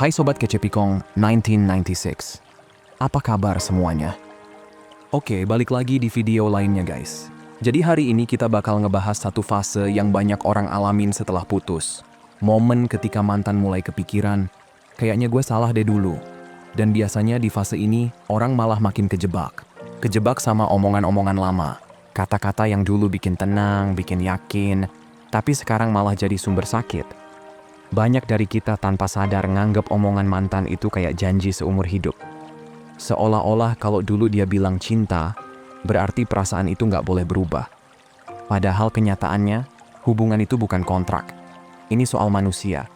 Hai Sobat Kecepikong 1996. Apa kabar semuanya? Oke, balik lagi di video lainnya guys. Jadi hari ini kita bakal ngebahas satu fase yang banyak orang alamin setelah putus. Momen ketika mantan mulai kepikiran, kayaknya gue salah deh dulu. Dan biasanya di fase ini, orang malah makin kejebak. Kejebak sama omongan-omongan lama. Kata-kata yang dulu bikin tenang, bikin yakin, tapi sekarang malah jadi sumber sakit. Banyak dari kita tanpa sadar nganggep omongan mantan itu kayak janji seumur hidup. Seolah-olah kalau dulu dia bilang cinta, berarti perasaan itu nggak boleh berubah. Padahal kenyataannya, hubungan itu bukan kontrak. Ini soal manusia,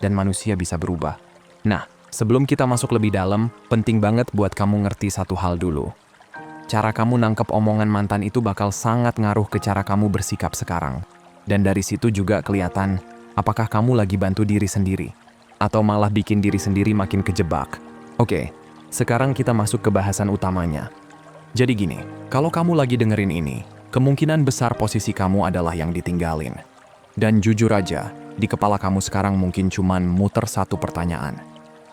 dan manusia bisa berubah. Nah, sebelum kita masuk lebih dalam, penting banget buat kamu ngerti satu hal dulu. Cara kamu nangkep omongan mantan itu bakal sangat ngaruh ke cara kamu bersikap sekarang. Dan dari situ juga kelihatan, apakah kamu lagi bantu diri sendiri? Atau malah bikin diri sendiri makin kejebak? Oke, sekarang kita masuk ke bahasan utamanya. Jadi gini, kalau kamu lagi dengerin ini, kemungkinan besar posisi kamu adalah yang ditinggalin. Dan jujur aja, di kepala kamu sekarang mungkin cuman muter satu pertanyaan.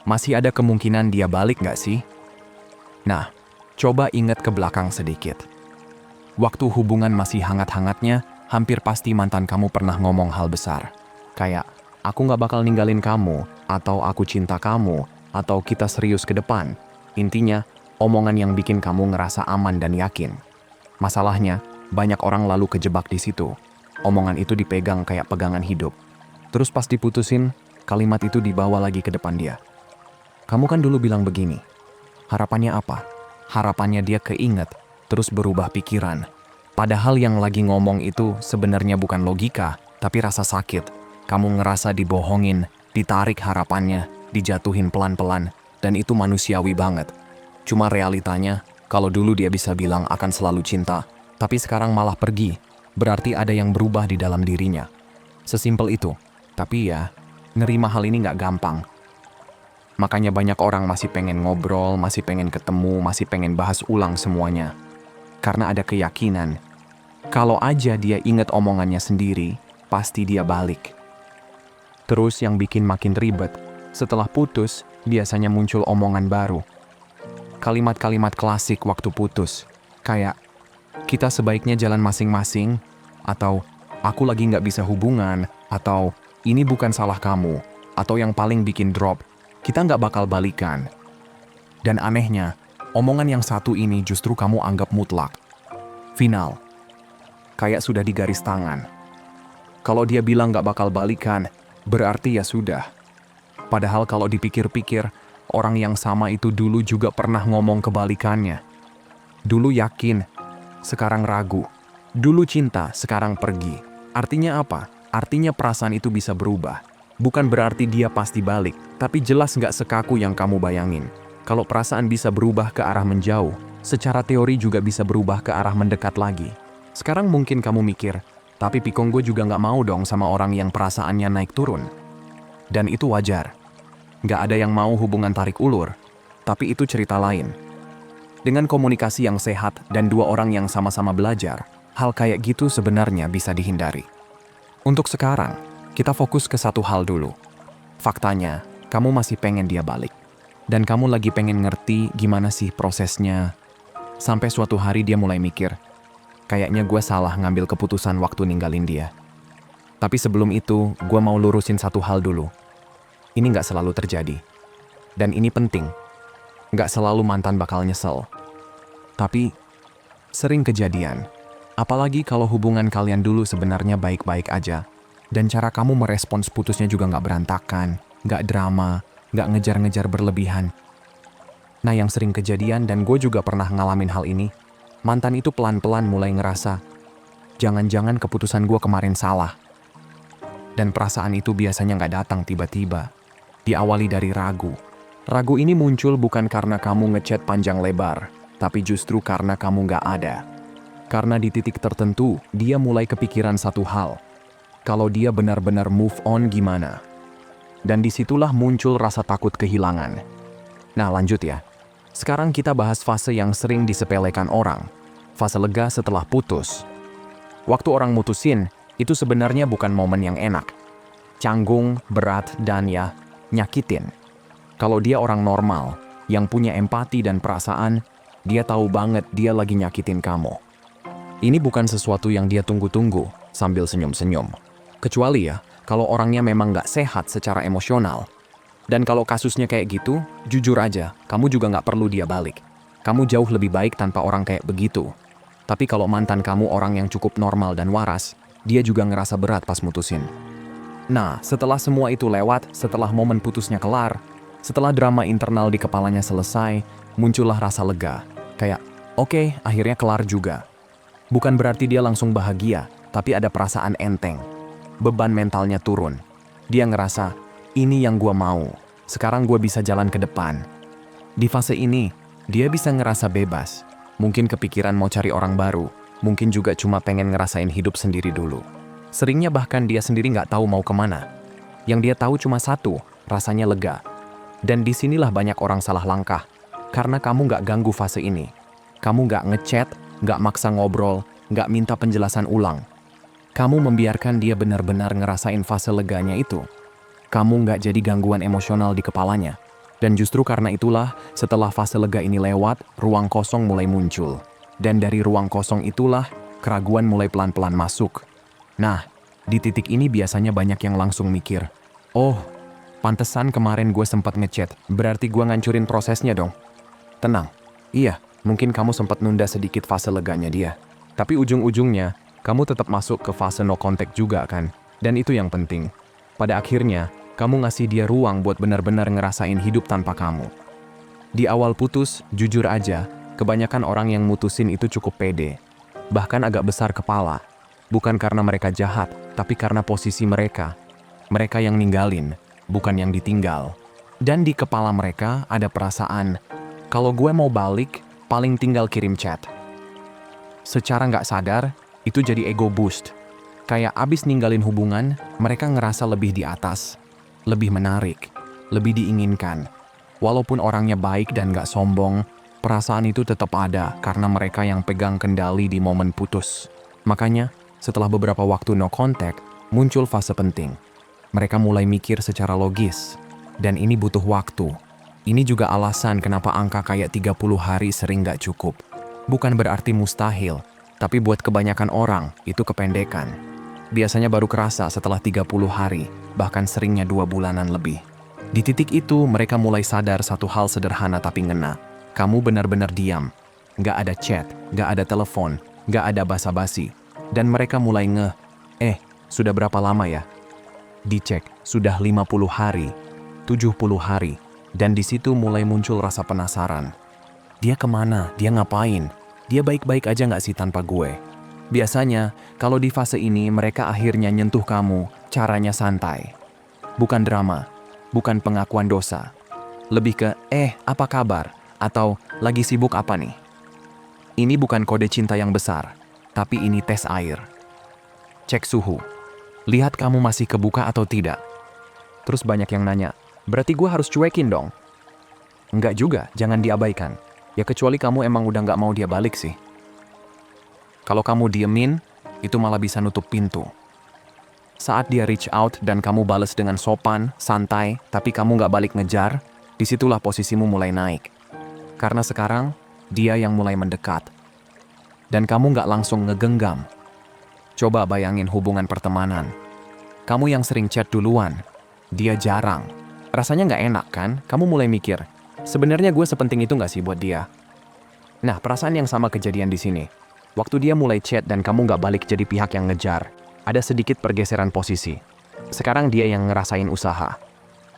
Masih ada kemungkinan dia balik nggak sih? Nah, coba ingat ke belakang sedikit. Waktu hubungan masih hangat-hangatnya, hampir pasti mantan kamu pernah ngomong hal besar. Kayak, aku gak bakal ninggalin kamu, atau aku cinta kamu, atau kita serius ke depan. Intinya, omongan yang bikin kamu ngerasa aman dan yakin. Masalahnya, banyak orang lalu kejebak di situ. Omongan itu dipegang kayak pegangan hidup. Terus pas diputusin, kalimat itu dibawa lagi ke depan dia. Kamu kan dulu bilang begini. Harapannya apa? Harapannya dia keinget, terus berubah pikiran. Padahal yang lagi ngomong itu sebenarnya bukan logika, tapi rasa sakit. Kamu ngerasa dibohongin, ditarik harapannya, dijatuhin pelan-pelan, dan itu manusiawi banget. Cuma realitanya, kalau dulu dia bisa bilang akan selalu cinta, tapi sekarang malah pergi, berarti ada yang berubah di dalam dirinya. Sesimpel itu, tapi ya, nerima hal ini nggak gampang. Makanya banyak orang masih pengen ngobrol, masih pengen ketemu, masih pengen bahas ulang semuanya. Karena ada keyakinan, kalau aja dia inget omongannya sendiri, pasti dia balik. Terus yang bikin makin ribet, setelah putus, biasanya muncul omongan baru. Kalimat-kalimat klasik waktu putus, kayak, kita sebaiknya jalan masing-masing, atau, aku lagi nggak bisa hubungan, atau, ini bukan salah kamu, atau yang paling bikin drop, kita nggak bakal balikan. Dan anehnya, omongan yang satu ini justru kamu anggap mutlak. Final. Kayak sudah digaris tangan. Kalau dia bilang nggak bakal balikan, berarti ya sudah. Padahal kalau dipikir-pikir, orang yang sama itu dulu juga pernah ngomong kebalikannya. Dulu yakin, sekarang ragu. Dulu cinta, sekarang pergi. Artinya apa? Artinya perasaan itu bisa berubah. Bukan berarti dia pasti balik, tapi jelas nggak sekaku yang kamu bayangin. Kalau perasaan bisa berubah ke arah menjauh, secara teori juga bisa berubah ke arah mendekat lagi. Sekarang mungkin kamu mikir, tapi Pikong gue juga nggak mau dong sama orang yang perasaannya naik turun. Dan itu wajar. Nggak ada yang mau hubungan tarik ulur, tapi itu cerita lain. Dengan komunikasi yang sehat dan dua orang yang sama-sama belajar, hal kayak gitu sebenarnya bisa dihindari. Untuk sekarang, kita fokus ke satu hal dulu. Faktanya, kamu masih pengen dia balik. Dan kamu lagi pengen ngerti gimana sih prosesnya. Sampai suatu hari dia mulai mikir, kayaknya gue salah ngambil keputusan waktu ninggalin dia. Tapi sebelum itu, gue mau lurusin satu hal dulu. Ini nggak selalu terjadi. Dan ini penting. Nggak selalu mantan bakal nyesel. Tapi, sering kejadian. Apalagi kalau hubungan kalian dulu sebenarnya baik-baik aja. Dan cara kamu merespons putusnya juga nggak berantakan, nggak drama, nggak ngejar-ngejar berlebihan. Nah yang sering kejadian, dan gue juga pernah ngalamin hal ini, mantan itu pelan-pelan mulai ngerasa, jangan-jangan keputusan gue kemarin salah. Dan perasaan itu biasanya nggak datang tiba-tiba. Diawali dari ragu. Ragu ini muncul bukan karena kamu ngechat panjang lebar, tapi justru karena kamu nggak ada. Karena di titik tertentu, dia mulai kepikiran satu hal. Kalau dia benar-benar move on gimana? Dan disitulah muncul rasa takut kehilangan. Nah lanjut ya. Sekarang kita bahas fase yang sering disepelekan orang. Fase lega setelah putus. Waktu orang mutusin, itu sebenarnya bukan momen yang enak. Canggung, berat, dan ya, nyakitin. Kalau dia orang normal, yang punya empati dan perasaan, dia tahu banget dia lagi nyakitin kamu. Ini bukan sesuatu yang dia tunggu-tunggu sambil senyum-senyum. Kecuali ya, kalau orangnya memang nggak sehat secara emosional. Dan kalau kasusnya kayak gitu, jujur aja, kamu juga nggak perlu dia balik. Kamu jauh lebih baik tanpa orang kayak begitu. Tapi kalau mantan kamu orang yang cukup normal dan waras, dia juga ngerasa berat pas mutusin. Nah, setelah semua itu lewat, setelah momen putusnya kelar, setelah drama internal di kepalanya selesai, muncullah rasa lega. Kayak, oke, akhirnya kelar juga. Bukan berarti dia langsung bahagia, tapi ada perasaan enteng. Beban mentalnya turun. Dia ngerasa, ini yang gua mau. Sekarang gua bisa jalan ke depan. Di fase ini, dia bisa ngerasa bebas. Mungkin kepikiran mau cari orang baru. Mungkin juga cuma pengen ngerasain hidup sendiri dulu. Seringnya bahkan dia sendiri nggak tahu mau kemana. Yang dia tahu cuma satu, rasanya lega. Dan disinilah banyak orang salah langkah. Karena kamu nggak ganggu fase ini. Kamu nggak ngechat, nggak maksa ngobrol, nggak minta penjelasan ulang. Kamu membiarkan dia benar-benar ngerasain fase leganya itu. Kamu nggak jadi gangguan emosional di kepalanya. Dan justru karena itulah, setelah fase lega ini lewat, ruang kosong mulai muncul. Dan dari ruang kosong itulah, keraguan mulai pelan-pelan masuk. Nah, di titik ini biasanya banyak yang langsung mikir, oh, pantesan kemarin gue sempat ngechat, berarti gue ngancurin prosesnya dong. Tenang, iya, mungkin kamu sempat nunda sedikit fase leganya dia. Tapi ujung-ujungnya, kamu tetap masuk ke fase no contact juga kan? Dan itu yang penting. Pada akhirnya, kamu ngasih dia ruang buat benar-benar ngerasain hidup tanpa kamu. Di awal putus, jujur aja, kebanyakan orang yang mutusin itu cukup pede. Bahkan agak besar kepala. Bukan karena mereka jahat, tapi karena posisi mereka. Mereka yang ninggalin, bukan yang ditinggal. Dan di kepala mereka ada perasaan, kalau gue mau balik, paling tinggal kirim chat. Secara nggak sadar, itu jadi ego boost. Kayak abis ninggalin hubungan, mereka ngerasa lebih di atas. Lebih menarik, lebih diinginkan. Walaupun orangnya baik dan gak sombong, perasaan itu tetap ada karena mereka yang pegang kendali di momen putus. Makanya, setelah beberapa waktu no contact, muncul fase penting. Mereka mulai mikir secara logis. Dan ini butuh waktu. Ini juga alasan kenapa angka kayak 30 hari sering gak cukup. Bukan berarti mustahil, tapi buat kebanyakan orang, itu kependekan. Biasanya baru kerasa setelah 30 hari, bahkan seringnya 2 bulanan lebih. Di titik itu, mereka mulai sadar satu hal sederhana tapi ngena. Kamu benar-benar diam. Nggak ada chat, nggak ada telepon, nggak ada basa-basi. Dan mereka mulai sudah berapa lama ya? Dicek, sudah 50 hari, 70 hari. Dan di situ mulai muncul rasa penasaran. Dia kemana? Dia ngapain? Dia baik-baik aja nggak sih tanpa gue? Biasanya, kalau di fase ini mereka akhirnya nyentuh kamu, caranya santai. Bukan drama, bukan pengakuan dosa. Lebih ke, apa kabar? Atau, lagi sibuk apa nih? Ini bukan kode cinta yang besar, tapi ini tes air. Cek suhu. Lihat kamu masih kebuka atau tidak. Terus banyak yang nanya, berarti gue harus cuekin dong? Enggak juga, jangan diabaikan. Ya kecuali kamu emang udah nggak mau dia balik sih. Kalau kamu diemin, itu malah bisa nutup pintu. Saat dia reach out dan kamu bales dengan sopan, santai, tapi kamu nggak balik ngejar, disitulah posisimu mulai naik. Karena sekarang, dia yang mulai mendekat. Dan kamu nggak langsung ngegenggam. Coba bayangin hubungan pertemanan. Kamu yang sering chat duluan, dia jarang. Rasanya nggak enak kan? Kamu mulai mikir, sebenarnya gue sepenting itu nggak sih buat dia? Nah, perasaan yang sama kejadian di sini. Waktu dia mulai chat dan kamu nggak balik jadi pihak yang ngejar, ada sedikit pergeseran posisi. Sekarang dia yang ngerasain usaha.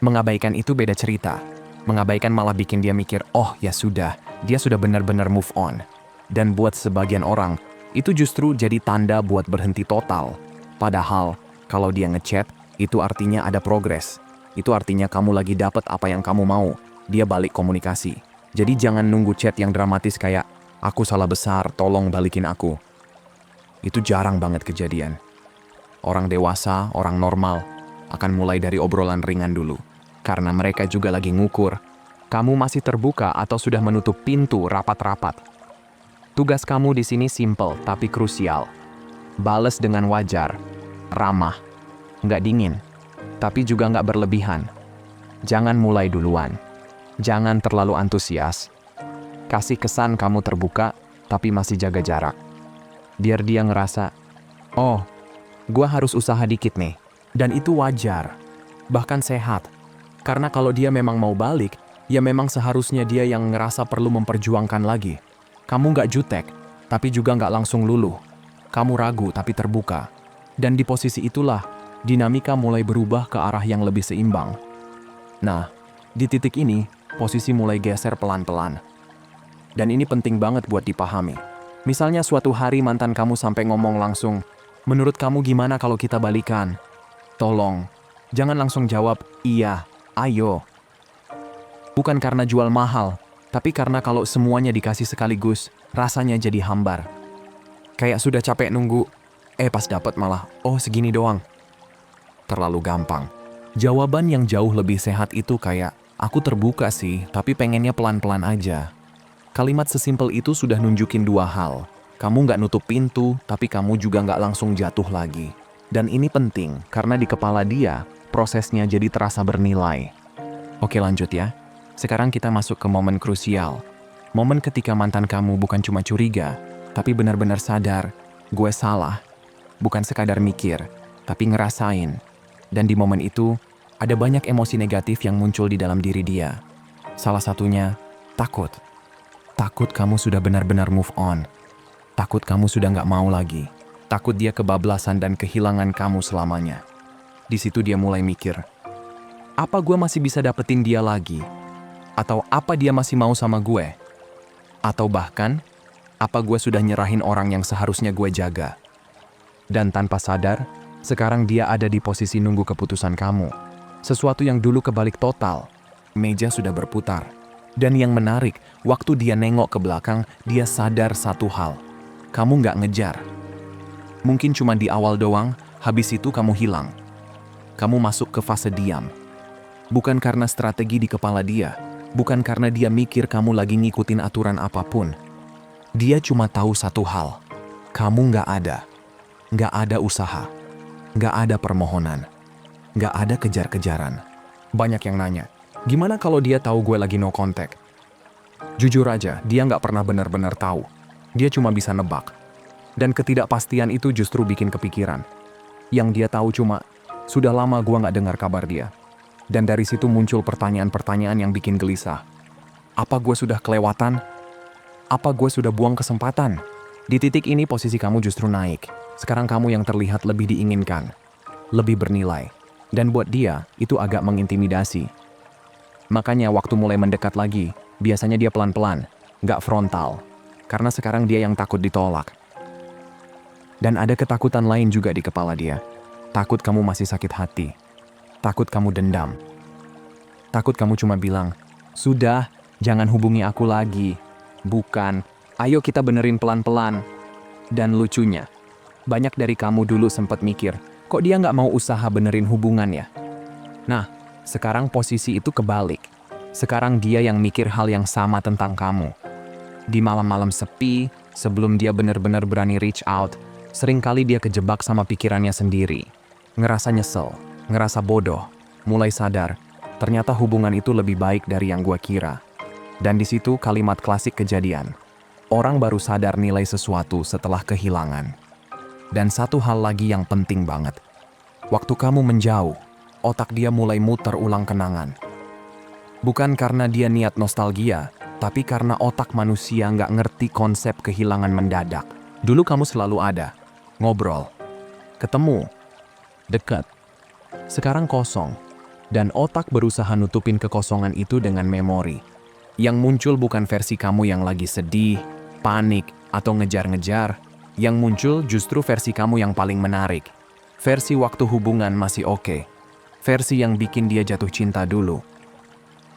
Mengabaikan itu beda cerita. Mengabaikan malah bikin dia mikir, oh ya sudah, dia sudah benar-benar move on. Dan buat sebagian orang, itu justru jadi tanda buat berhenti total. Padahal, kalau dia ngechat, itu artinya ada progres. Itu artinya kamu lagi dapet apa yang kamu mau. Dia balik komunikasi. Jadi jangan nunggu chat yang dramatis kayak, aku salah besar, tolong balikin aku. Itu jarang banget kejadian. Orang dewasa, orang normal, akan mulai dari obrolan ringan dulu. Karena mereka juga lagi ngukur, kamu masih terbuka atau sudah menutup pintu rapat-rapat. Tugas kamu di sini simple tapi krusial. Bales dengan wajar, ramah, nggak dingin, tapi juga nggak berlebihan. Jangan mulai duluan. Jangan terlalu antusias. Kasih kesan kamu terbuka, tapi masih jaga jarak. Biar dia ngerasa, oh, gua harus usaha dikit nih. Dan itu wajar. Bahkan sehat. Karena kalau dia memang mau balik, ya memang seharusnya dia yang ngerasa perlu memperjuangkan lagi. Kamu nggak jutek, tapi juga nggak langsung luluh. Kamu ragu tapi terbuka. Dan di posisi itulah, dinamika mulai berubah ke arah yang lebih seimbang. Nah, di titik ini, posisi mulai geser pelan-pelan. Dan ini penting banget buat dipahami. Misalnya suatu hari mantan kamu sampai ngomong langsung, menurut kamu gimana kalau kita balikan? Tolong, jangan langsung jawab, iya, ayo. Bukan karena jual mahal, tapi karena kalau semuanya dikasih sekaligus, rasanya jadi hambar. Kayak sudah capek nunggu, pas dapat malah, oh segini doang. Terlalu gampang. Jawaban yang jauh lebih sehat itu kayak, aku terbuka sih, tapi pengennya pelan-pelan aja. Kalimat sesimpel itu sudah nunjukin dua hal. Kamu nggak nutup pintu, tapi kamu juga nggak langsung jatuh lagi. Dan ini penting, karena di kepala dia, prosesnya jadi terasa bernilai. Oke lanjut ya. Sekarang kita masuk ke momen krusial. Momen ketika mantan kamu bukan cuma curiga, tapi benar-benar sadar, gue salah. Bukan sekadar mikir, tapi ngerasain. Dan di momen itu, ada banyak emosi negatif yang muncul di dalam diri dia. Salah satunya, takut. Takut kamu sudah benar-benar move on. Takut kamu sudah nggak mau lagi. Takut dia kebablasan dan kehilangan kamu selamanya. Di situ dia mulai mikir, apa gue masih bisa dapetin dia lagi? Atau apa dia masih mau sama gue? Atau bahkan, apa gue sudah nyerahin orang yang seharusnya gue jaga? Dan tanpa sadar, sekarang dia ada di posisi nunggu keputusan kamu. Sesuatu yang dulu kebalik total, meja sudah berputar. Dan yang menarik, waktu dia nengok ke belakang, dia sadar satu hal. Kamu nggak ngejar. Mungkin cuma di awal doang, habis itu kamu hilang. Kamu masuk ke fase diam. Bukan karena strategi di kepala dia, bukan karena dia mikir kamu lagi ngikutin aturan apapun. Dia cuma tahu satu hal, kamu nggak ada. Nggak ada usaha, nggak ada permohonan, nggak ada kejar-kejaran. Banyak yang nanya, gimana kalau dia tahu gue lagi no contact? Jujur aja, dia nggak pernah benar-benar tahu. Dia cuma bisa nebak. Dan ketidakpastian itu justru bikin kepikiran. Yang dia tahu cuma, sudah lama gue nggak dengar kabar dia. Dan dari situ muncul pertanyaan-pertanyaan yang bikin gelisah. Apa gue sudah kelewatan? Apa gue sudah buang kesempatan? Di titik ini posisi kamu justru naik. Sekarang kamu yang terlihat lebih diinginkan, lebih bernilai. Dan buat dia, itu agak mengintimidasi. Makanya waktu mulai mendekat lagi, biasanya dia pelan-pelan, nggak frontal. Karena sekarang dia yang takut ditolak. Dan ada ketakutan lain juga di kepala dia. Takut kamu masih sakit hati. Takut kamu dendam. Takut kamu cuma bilang, sudah, jangan hubungi aku lagi. Bukan, ayo kita benerin pelan-pelan. Dan lucunya, banyak dari kamu dulu sempat mikir, kok dia nggak mau usaha benerin hubungan ya? Nah, sekarang posisi itu kebalik. Sekarang dia yang mikir hal yang sama tentang kamu. Di malam-malam sepi, sebelum dia benar-benar berani reach out, seringkali dia kejebak sama pikirannya sendiri. Ngerasa nyesel, ngerasa bodoh, mulai sadar, ternyata hubungan itu lebih baik dari yang gua kira. Dan di situ kalimat klasik kejadian. Orang baru sadar nilai sesuatu setelah kehilangan. Dan satu hal lagi yang penting banget. Waktu kamu menjauh, otak dia mulai muter ulang kenangan. Bukan karena dia niat nostalgia, tapi karena otak manusia nggak ngerti konsep kehilangan mendadak. Dulu kamu selalu ada, ngobrol, ketemu, dekat. Sekarang kosong, dan otak berusaha nutupin kekosongan itu dengan memori. Yang muncul bukan versi kamu yang lagi sedih, panik, atau ngejar-ngejar. Yang muncul justru versi kamu yang paling menarik. Versi waktu hubungan masih oke. Versi yang bikin dia jatuh cinta dulu.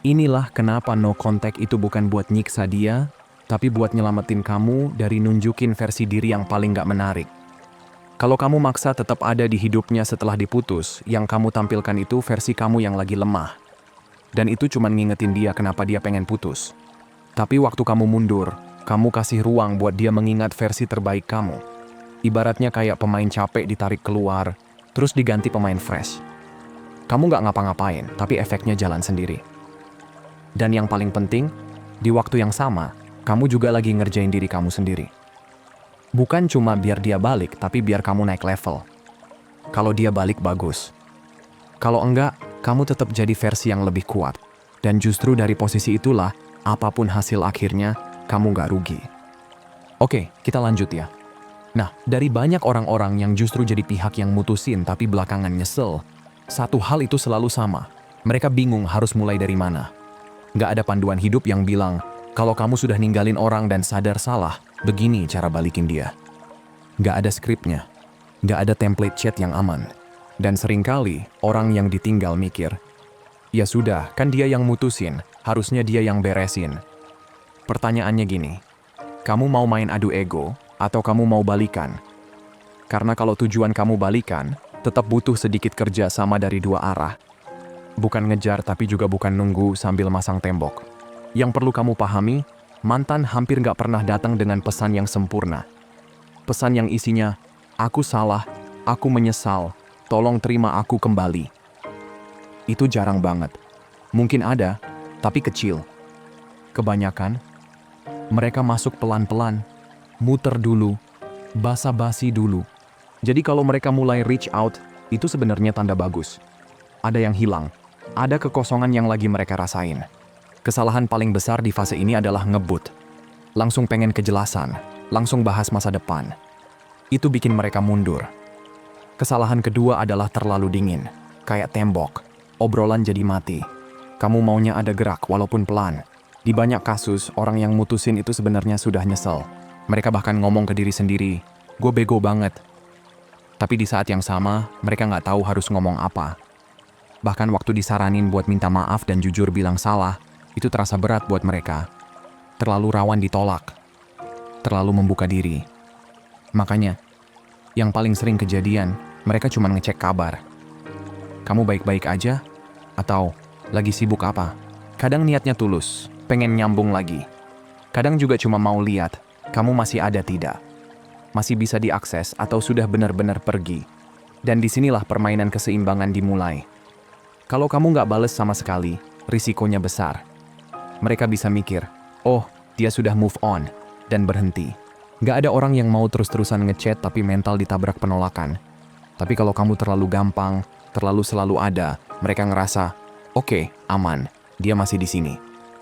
Inilah kenapa no contact itu bukan buat nyiksa dia, tapi buat nyelamatin kamu dari nunjukin versi diri yang paling gak menarik. Kalau kamu maksa tetap ada di hidupnya setelah diputus, yang kamu tampilkan itu versi kamu yang lagi lemah. Dan itu cuma ngingetin dia kenapa dia pengen putus. Tapi waktu kamu mundur, kamu kasih ruang buat dia mengingat versi terbaik kamu. Ibaratnya kayak pemain capek ditarik keluar, terus diganti pemain fresh. Kamu gak ngapa-ngapain, tapi efeknya jalan sendiri. Dan yang paling penting, di waktu yang sama, kamu juga lagi ngerjain diri kamu sendiri. Bukan cuma biar dia balik, tapi biar kamu naik level. Kalau dia balik bagus. Kalau enggak, kamu tetap jadi versi yang lebih kuat. Dan justru dari posisi itulah, apapun hasil akhirnya, kamu gak rugi. Oke, kita lanjut ya. Nah, dari banyak orang-orang yang justru jadi pihak yang mutusin tapi belakangan nyesel, satu hal itu selalu sama. Mereka bingung harus mulai dari mana. Gak ada panduan hidup yang bilang, kalau kamu sudah ninggalin orang dan sadar salah, begini cara balikin dia. Gak ada skripnya. Gak ada template chat yang aman. Dan seringkali orang yang ditinggal mikir, ya sudah, kan dia yang mutusin, harusnya dia yang beresin. Pertanyaannya gini, kamu mau main adu ego atau kamu mau balikan? Karena kalau tujuan kamu balikan, tetap butuh sedikit kerja sama dari dua arah. Bukan ngejar tapi juga bukan nunggu sambil masang tembok. Yang perlu kamu pahami, mantan hampir gak pernah datang dengan pesan yang sempurna. Pesan yang isinya, aku salah, aku menyesal, tolong terima aku kembali. Itu jarang banget. Mungkin ada, tapi kecil. Kebanyakan, mereka masuk pelan-pelan, muter dulu, basa-basi dulu. Jadi kalau mereka mulai reach out, itu sebenarnya tanda bagus. Ada yang hilang, ada kekosongan yang lagi mereka rasain. Kesalahan paling besar di fase ini adalah ngebut. Langsung pengen kejelasan, langsung bahas masa depan. Itu bikin mereka mundur. Kesalahan kedua adalah terlalu dingin, kayak tembok. Obrolan jadi mati. Kamu maunya ada gerak walaupun pelan. Di banyak kasus, orang yang mutusin itu sebenarnya sudah nyesel. Mereka bahkan ngomong ke diri sendiri, gue bego banget. Tapi di saat yang sama, mereka nggak tahu harus ngomong apa. Bahkan waktu disaranin buat minta maaf dan jujur bilang salah, itu terasa berat buat mereka. Terlalu rawan ditolak. Terlalu membuka diri. Makanya, yang paling sering kejadian, mereka cuma ngecek kabar. Kamu baik-baik aja? Atau lagi sibuk apa? Kadang niatnya tulus, pengen nyambung lagi. Kadang juga cuma mau lihat, kamu masih ada tidak? Masih bisa diakses atau sudah benar-benar pergi? Dan disinilah permainan keseimbangan dimulai. Kalau kamu nggak bales sama sekali, risikonya besar. Mereka bisa mikir, oh, dia sudah move on, dan berhenti. Nggak ada orang yang mau terus-terusan ngechat tapi mental ditabrak penolakan. Tapi kalau kamu terlalu gampang, terlalu selalu ada, mereka ngerasa, oke, aman, dia masih di sini.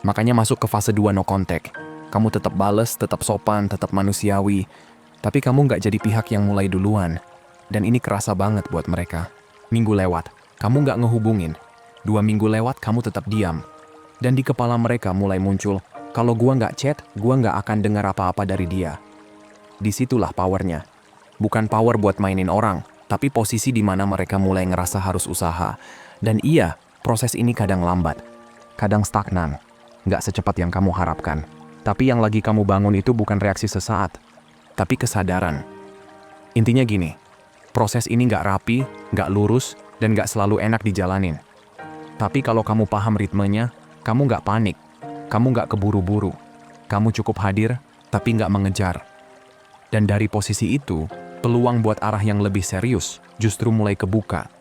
Makanya masuk ke fase 2 no contact. Kamu tetap bales, tetap sopan, tetap manusiawi, tapi kamu nggak jadi pihak yang mulai duluan. Dan ini kerasa banget buat mereka. Minggu lewat, kamu nggak ngehubungin. 2 minggu lewat, kamu tetap diam. Dan di kepala mereka mulai muncul, kalau gua nggak chat, gua nggak akan dengar apa-apa dari dia. Disitulah powernya. Bukan power buat mainin orang, tapi posisi di mana mereka mulai ngerasa harus usaha. Dan iya, proses ini kadang lambat, kadang stagnan, nggak secepat yang kamu harapkan. Tapi yang lagi kamu bangun itu bukan reaksi sesaat, tapi kesadaran. Intinya gini, proses ini nggak rapi, nggak lurus, dan nggak selalu enak dijalanin. Tapi kalau kamu paham ritmenya, kamu nggak panik, kamu nggak keburu-buru, kamu cukup hadir, tapi nggak mengejar. Dan dari posisi itu, peluang buat arah yang lebih serius justru mulai kebuka.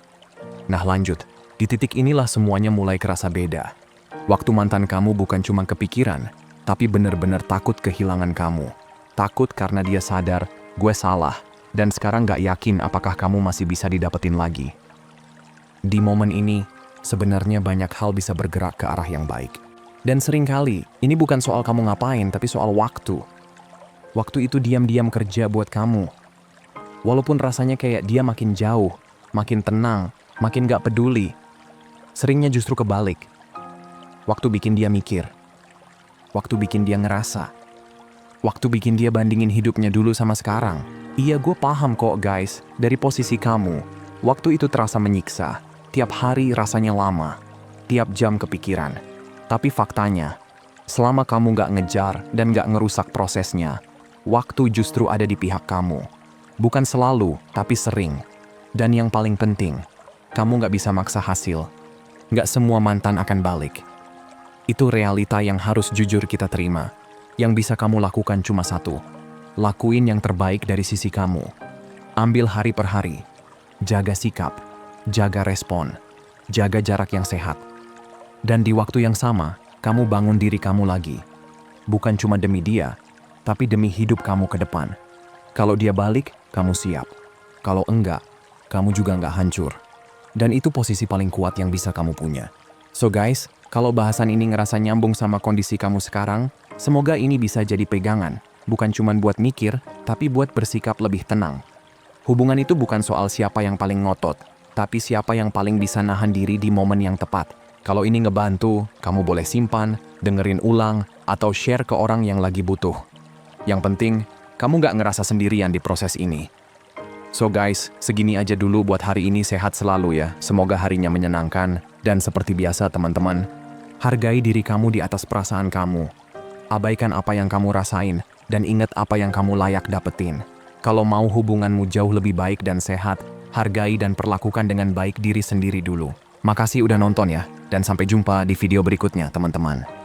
Nah lanjut, di titik inilah semuanya mulai kerasa beda. Waktu mantan kamu bukan cuma kepikiran, tapi bener-bener takut kehilangan kamu. Takut karena dia sadar, gue salah, dan sekarang gak yakin apakah kamu masih bisa didapetin lagi. Di momen ini, sebenarnya banyak hal bisa bergerak ke arah yang baik. Dan seringkali, ini bukan soal kamu ngapain, tapi soal waktu. Waktu itu diam-diam kerja buat kamu. Walaupun rasanya kayak dia makin jauh, makin tenang, makin gak peduli. Seringnya justru kebalik. Waktu bikin dia mikir. Waktu bikin dia ngerasa. Waktu bikin dia bandingin hidupnya dulu sama sekarang. Iya, gue paham kok guys, dari posisi kamu. Waktu itu terasa menyiksa. Tiap hari rasanya lama. Tiap jam kepikiran. Tapi faktanya, selama kamu gak ngejar dan gak ngerusak prosesnya, waktu justru ada di pihak kamu. Bukan selalu, tapi sering. Dan yang paling penting, kamu gak bisa maksa hasil. Gak semua mantan akan balik. Itu realita yang harus jujur kita terima. Yang bisa kamu lakukan cuma satu. Lakuin yang terbaik dari sisi kamu. Ambil hari per hari. Jaga sikap. Jaga respon. Jaga jarak yang sehat. Dan di waktu yang sama, kamu bangun diri kamu lagi. Bukan cuma demi dia, tapi demi hidup kamu ke depan. Kalau dia balik, kamu siap. Kalau enggak, kamu juga enggak hancur. Dan itu posisi paling kuat yang bisa kamu punya. So guys, kalau bahasan ini ngerasa nyambung sama kondisi kamu sekarang, semoga ini bisa jadi pegangan. Bukan cuma buat mikir, tapi buat bersikap lebih tenang. Hubungan itu bukan soal siapa yang paling ngotot, tapi siapa yang paling bisa nahan diri di momen yang tepat. Kalau ini ngebantu, kamu boleh simpan, dengerin ulang, atau share ke orang yang lagi butuh. Yang penting, kamu nggak ngerasa sendirian di proses ini. So guys, segini aja dulu buat hari ini, sehat selalu ya. Semoga harinya menyenangkan, dan seperti biasa teman-teman, hargai diri kamu di atas perasaan kamu. Abaikan apa yang kamu rasain, dan ingat apa yang kamu layak dapetin. Kalau mau hubunganmu jauh lebih baik dan sehat, hargai dan perlakukan dengan baik diri sendiri dulu. Makasih udah nonton ya, dan sampai jumpa di video berikutnya teman-teman.